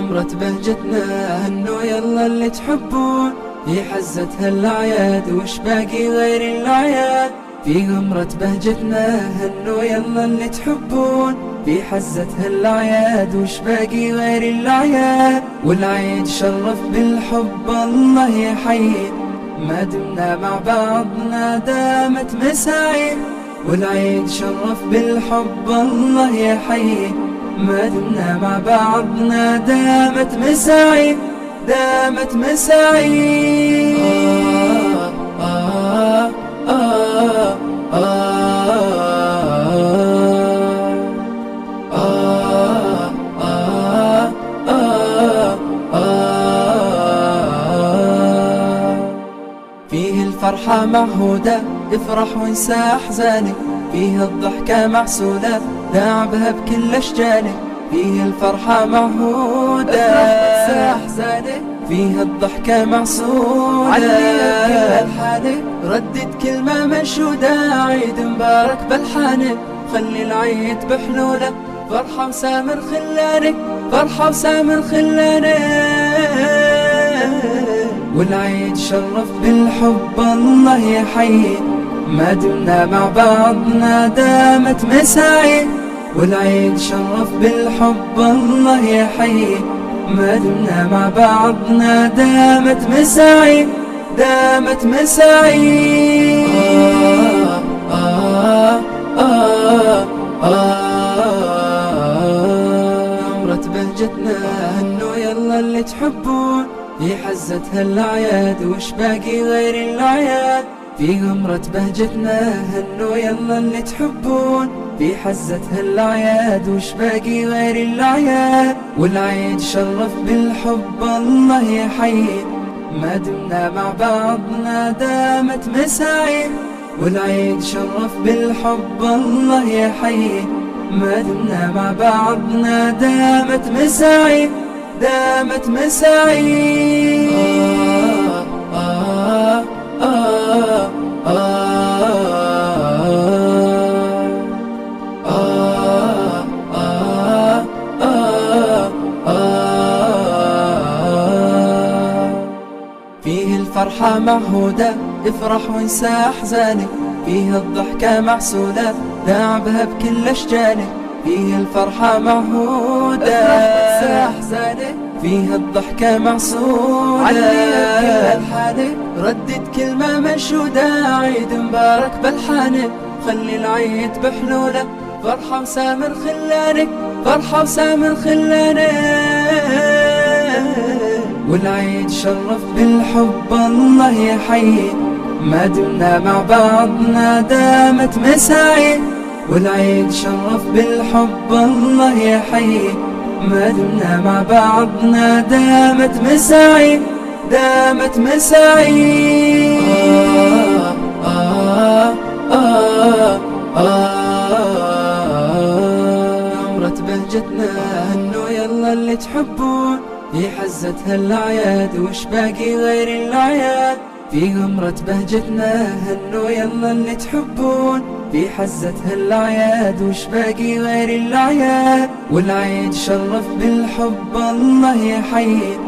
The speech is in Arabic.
غمرة بهجتنا هنوا يلا اللي تحبون، في حزتها الأعياد وش باقي غير الأعياد. في غمرة بهجتنا هنوا يلا اللي تحبون، في حزتها الأعياد وش باقي غير الأعياد. والعيد شرف بالحب الله يحيي، ما دمنا مع بعضنا دامت مساعيد. والعيد شرف بالحب الله يحيي، ما دمنا مع بعضنا دامت مساعيد، دامت مساعيد. فيه الفرحة معهودة، افرح وانسى أحزانك، فيه الضحكة معسولة، داعبها بكل أشجانك. فيه الفرحة معهودة، افرح وانسى أحزانك، فيه الضحكة معسولة، عليها بكل ألحانك. ردد كلمة منشودة، عيد مبارك بألحانك، خلي العيد بحلولك، فرحة وسامر خلانك، فرحة وسامر خلانك. والعيد شرف بالحب الله يحيي، ما دمنا مع بعضنا دامت مساعيد. والعيد شرف بالحب الله يحيي، ما دمنا مع بعضنا دامت مساعيد، دامت مساعيد. غمرة بهجتنا هنوا يلا اللي تحبون، في حزتها الأعياد وش باقي غير الأعياد. في غمرة بهجتنا هنوا يلا اللي تحبون، في حزتها الأعياد وش باقي غير الأعياد. والعيد شرف بالحب الله يحيي، ما دمنا مع بعضنا دامت مساعيد. والعيد شرف بالحب الله يحيي، ما دمنا مع بعضنا دامت مساعيد، دامت مساعيد. فيه الفرحة معهودة، افرح وانسى أحزانك، فيه الضحكة معسولة، داعبها بكل أشجانك. فيه الفرحة معهودة، افرح وانسى أحزانك، فيه الضحكة معسولة، عليها بكل ألحانك. ردد كلمة منشودة، عيد مبارك بألحانك، خلي العيد بحلولك، فرحة وسامر خلانك، فرحة وسامر خلانك. والعيد شرف بالحب الله يحيي، ما دمنا مع بعضنا دامت مساعيد. والعيد شرف بالحب الله يحيي، ما دمنا مع بعضنا دامت مساعيد، دامت مساعيد. غمرة بهجتنا هنوا يلا اللي تحبون، في حزتها الأعياد وش باقي غير الأعياد. في غمرة بهجتنا هنوا يلا اللي تحبون، في حزتها الأعياد وش باقي غير الأعياد. والعيد شرف بالحب الله يحيي،